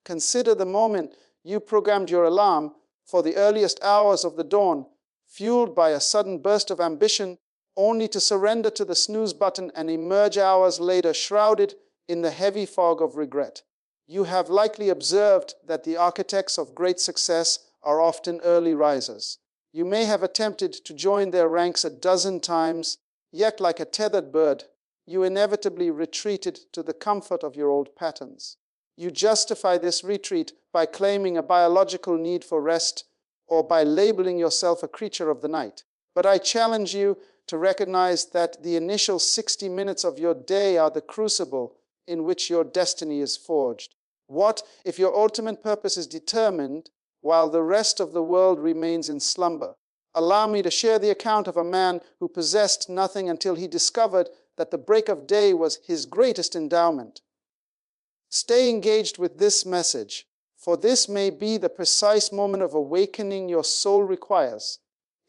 Consider the moment you programmed your alarm for the earliest hours of the dawn, fueled by a sudden burst of ambition, only to surrender to the snooze button and emerge hours later shrouded in the heavy fog of regret. You have likely observed that the architects of great success are often early risers. You may have attempted to join their ranks a dozen times, yet like a tethered bird, you inevitably retreated to the comfort of your old patterns. You justify this retreat by claiming a biological need for rest or by labeling yourself a creature of the night. But I challenge you to recognize that the initial 60 minutes of your day are the crucible in which your destiny is forged. What if your ultimate purpose is determined while the rest of the world remains in slumber? Allow me to share the account of a man who possessed nothing until he discovered that the break of day was his greatest endowment. Stay engaged with this message, for this may be the precise moment of awakening your soul requires.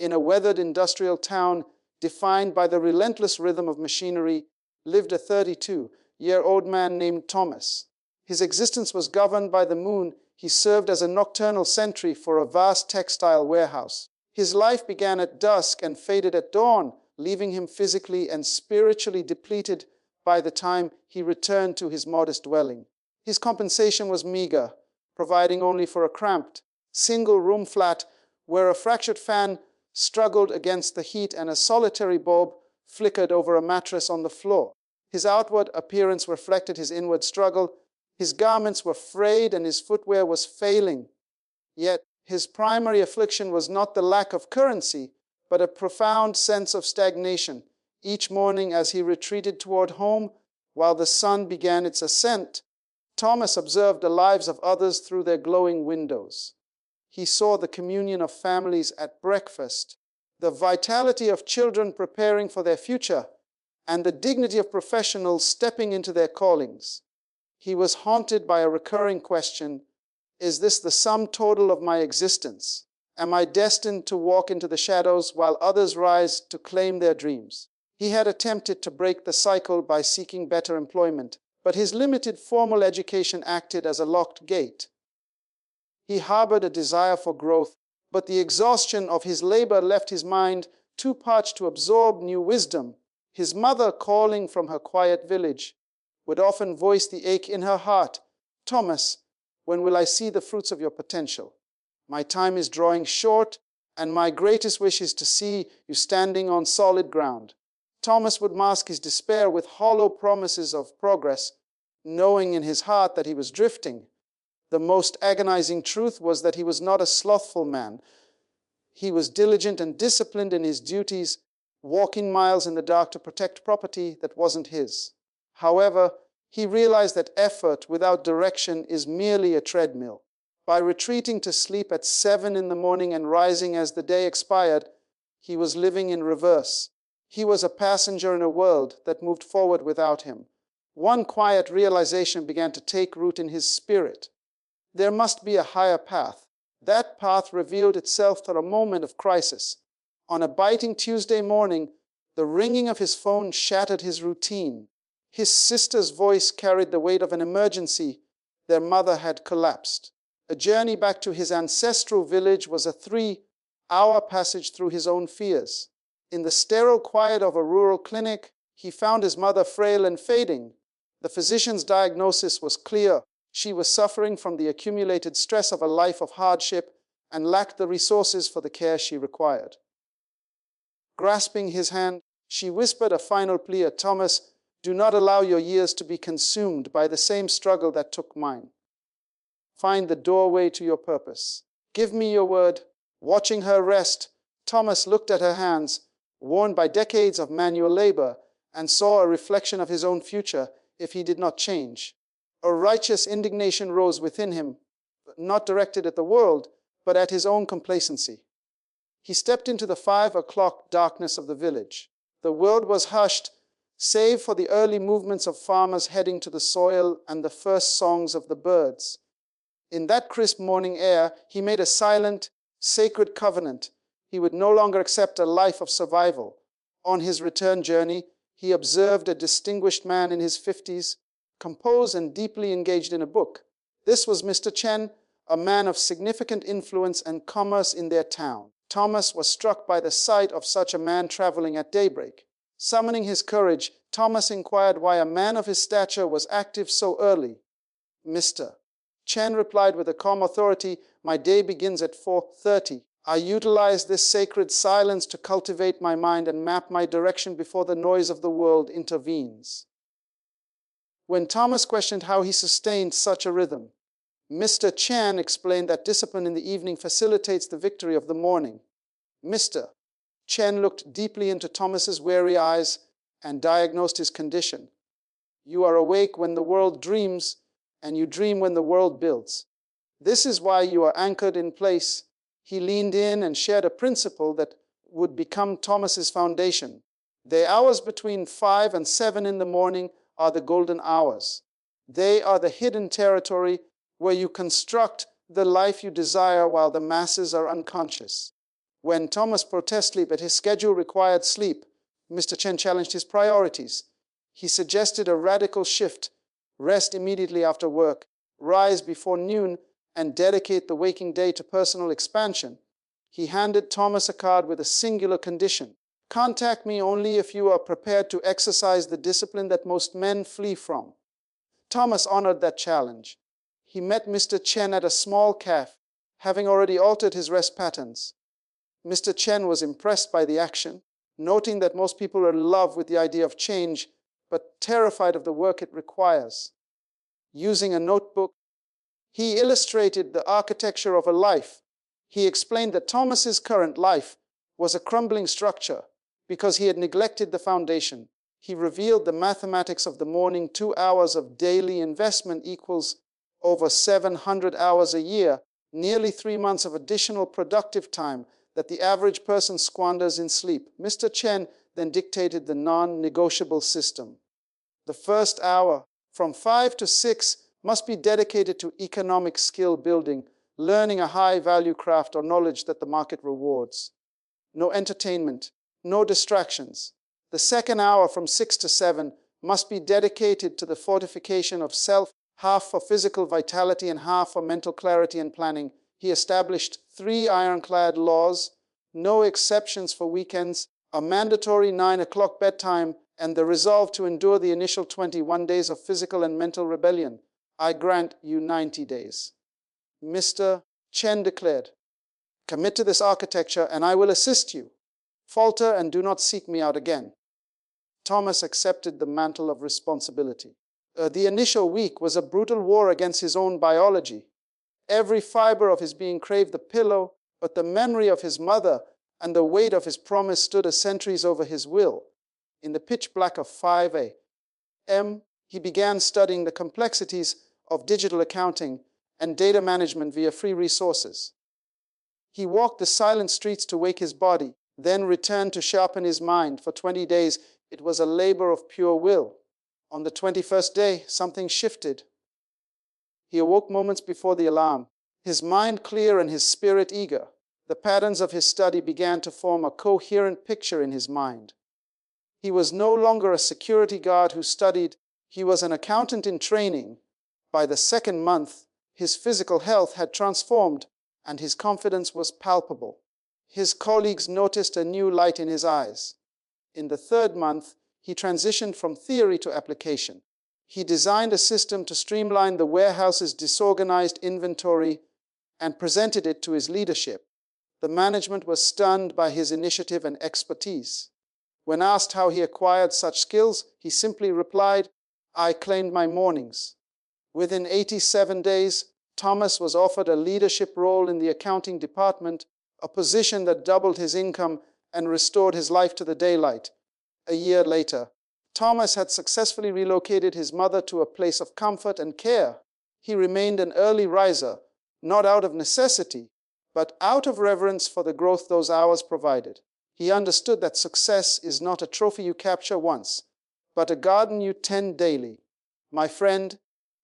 In a weathered industrial town defined by the relentless rhythm of machinery, lived a 32-year-old man named Thomas. His existence was governed by the moon. He served as a nocturnal sentry for a vast textile warehouse. His life began at dusk and faded at dawn, leaving him physically and spiritually depleted by the time he returned to his modest dwelling. His compensation was meager, providing only for a cramped, single-room flat where a fractured fan struggled against the heat and a solitary bulb flickered over a mattress on the floor. His outward appearance reflected his inward struggle. His garments were frayed and his footwear was failing. Yet his primary affliction was not the lack of currency, but a profound sense of stagnation. Each morning as he retreated toward home, while the sun began its ascent, Thomas observed the lives of others through their glowing windows. He saw the communion of families at breakfast, the vitality of children preparing for their future, and the dignity of professionals stepping into their callings. He was haunted by a recurring question: is this the sum total of my existence? Am I destined to walk into the shadows while others rise to claim their dreams? He had attempted to break the cycle by seeking better employment, but his limited formal education acted as a locked gate. He harbored a desire for growth, but the exhaustion of his labor left his mind too parched to absorb new wisdom. His mother, calling from her quiet village, would often voice the ache in her heart: "Thomas, when will I see the fruits of your potential? My time is drawing short, and my greatest wish is to see you standing on solid ground." Thomas would mask his despair with hollow promises of progress, knowing in his heart that he was drifting. The most agonizing truth was that he was not a slothful man. He was diligent and disciplined in his duties, walking miles in the dark to protect property that wasn't his. However, he realized that effort without direction is merely a treadmill. By retreating to sleep at 7 in the morning and rising as the day expired, he was living in reverse. He was a passenger in a world that moved forward without him. One quiet realization began to take root in his spirit. There must be a higher path. That path revealed itself through a moment of crisis. On a biting Tuesday morning, the ringing of his phone shattered his routine. His sister's voice carried the weight of an emergency. Their mother had collapsed. A journey back to his ancestral village was a 3-hour passage through his own fears. In the sterile quiet of a rural clinic, he found his mother frail and fading. The physician's diagnosis was clear. She was suffering from the accumulated stress of a life of hardship and lacked the resources for the care she required. Grasping his hand, she whispered a final plea: "Thomas, do not allow your years to be consumed by the same struggle that took mine. Find the doorway to your purpose. Give me your word." Watching her rest, Thomas looked at her hands, worn by decades of manual labor, and saw a reflection of his own future if he did not change. A righteous indignation rose within him, not directed at the world, but at his own complacency. He stepped into the 5 o'clock darkness of the village. The world was hushed, save for the early movements of farmers heading to the soil and the first songs of the birds. In that crisp morning air, he made a silent, sacred covenant. He would no longer accept a life of survival. On his return journey, he observed a distinguished man in his 50s, composed and deeply engaged in a book. This was Mr. Chen, a man of significant influence and commerce in their town. Thomas was struck by the sight of such a man traveling at daybreak. Summoning his courage, Thomas inquired why a man of his stature was active so early. Mr. Chen replied with a calm authority, "My day begins at 4:30. I utilize this sacred silence to cultivate my mind and map my direction before the noise of the world intervenes." When Thomas questioned how he sustained such a rhythm, Mr. Chen explained that discipline in the evening facilitates the victory of the morning. Mr. Chen looked deeply into Thomas's weary eyes and diagnosed his condition. "You are awake when the world dreams, and you dream when the world builds. This is why you are anchored in place." He leaned in and shared a principle that would become Thomas's foundation. The hours between 5 and 7 in the morning are the golden hours. They are the hidden territory where you construct the life you desire while the masses are unconscious. When Thomas protested sleep, but his schedule required sleep, Mr. Chen challenged his priorities. He suggested a radical shift: rest immediately after work, rise before noon, and dedicate the waking day to personal expansion. He handed Thomas a card with a singular condition: "Contact me only if you are prepared to exercise the discipline that most men flee from." Thomas honored that challenge. He met Mr. Chen at a small cafe, having already altered his rest patterns. Mr. Chen was impressed by the action, noting that most people are in love with the idea of change, but terrified of the work it requires. Using a notebook, he illustrated the architecture of a life. He explained that Thomas's current life was a crumbling structure because he had neglected the foundation. He revealed the mathematics of the morning: 2 hours of daily investment equals over 700 hours a year, nearly 3 months of additional productive time that the average person squanders in sleep. Mr. Chen then dictated the non-negotiable system. The first hour, from 5 to 6, must be dedicated to economic skill building, learning a high-value craft or knowledge that the market rewards. No entertainment, no distractions. The second hour, from 6 to 7, must be dedicated to the fortification of self, half for physical vitality and half for mental clarity and planning. He established 3 ironclad laws: no exceptions for weekends, a mandatory 9 o'clock bedtime, and the resolve to endure the initial 21 days of physical and mental rebellion. "I grant you 90 days. Mr. Chen declared, "Commit to this architecture and I will assist you. Falter and do not seek me out again." Thomas accepted the mantle of responsibility. The initial week was a brutal war against his own biology. Every fiber of his being craved the pillow, but the memory of his mother and the weight of his promise stood as sentries over his will. In the pitch black of 5 a.m., he began studying the complexities of digital accounting and data management via free resources. He walked the silent streets to wake his body, then returned to sharpen his mind. For 20 days, it was a labor of pure will. On the 21st day, something shifted. He awoke moments before the alarm, his mind clear and his spirit eager. The patterns of his study began to form a coherent picture in his mind. He was no longer a security guard who studied. He was an accountant in training. By the second month, his physical health had transformed, and his confidence was palpable. His colleagues noticed a new light in his eyes. In the third month, he transitioned from theory to application. He designed a system to streamline the warehouse's disorganized inventory and presented it to his leadership. The management was stunned by his initiative and expertise. When asked how he acquired such skills, he simply replied, "I claimed my mornings." Within 87 days, Thomas was offered a leadership role in the accounting department, a position that doubled his income and restored his life to the daylight. A year later, Thomas had successfully relocated his mother to a place of comfort and care. He remained an early riser, not out of necessity, but out of reverence for the growth those hours provided. He understood that success is not a trophy you capture once, but a garden you tend daily. My friend,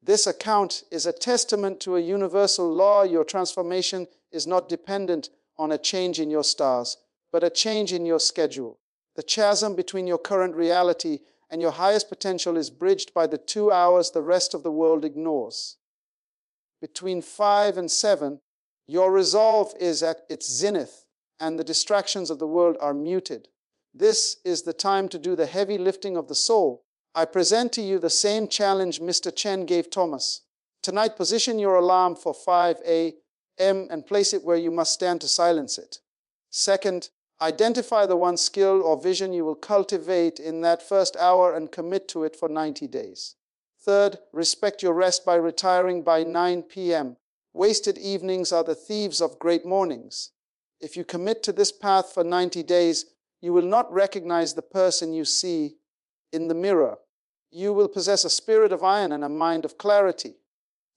this account is a testament to a universal law. Your transformation is not dependent on a change in your stars, but a change in your schedule. The chasm between your current reality and your highest potential is bridged by the 2 hours the rest of the world ignores. Between 5 and 7, your resolve is at its zenith, and the distractions of the world are muted. This is the time to do the heavy lifting of the soul. I present to you the same challenge Mr. Chen gave Thomas. Tonight, position your alarm for 5 a.m. and place it where you must stand to silence it. Second, identify the one skill or vision you will cultivate in that first hour and commit to it for 90 days. Third, respect your rest by retiring by 9 p.m. Wasted evenings are the thieves of great mornings. If you commit to this path for 90 days, you will not recognize the person you see in the mirror. You will possess a spirit of iron and a mind of clarity.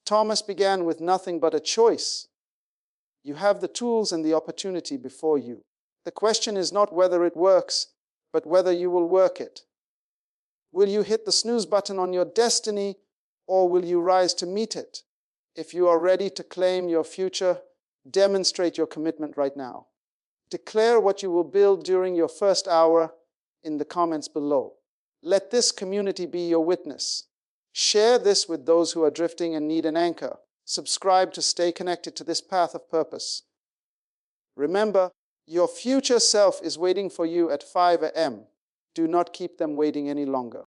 Thomas began with nothing but a choice. You have the tools and the opportunity before you. The question is not whether it works, but whether you will work it. Will you hit the snooze button on your destiny, or will you rise to meet it? If you are ready to claim your future, demonstrate your commitment right now. Declare what you will build during your first hour in the comments below. Let this community be your witness. Share this with those who are drifting and need an anchor. Subscribe to stay connected to this path of purpose. Remember, your future self is waiting for you at 5 a.m. Do not keep them waiting any longer.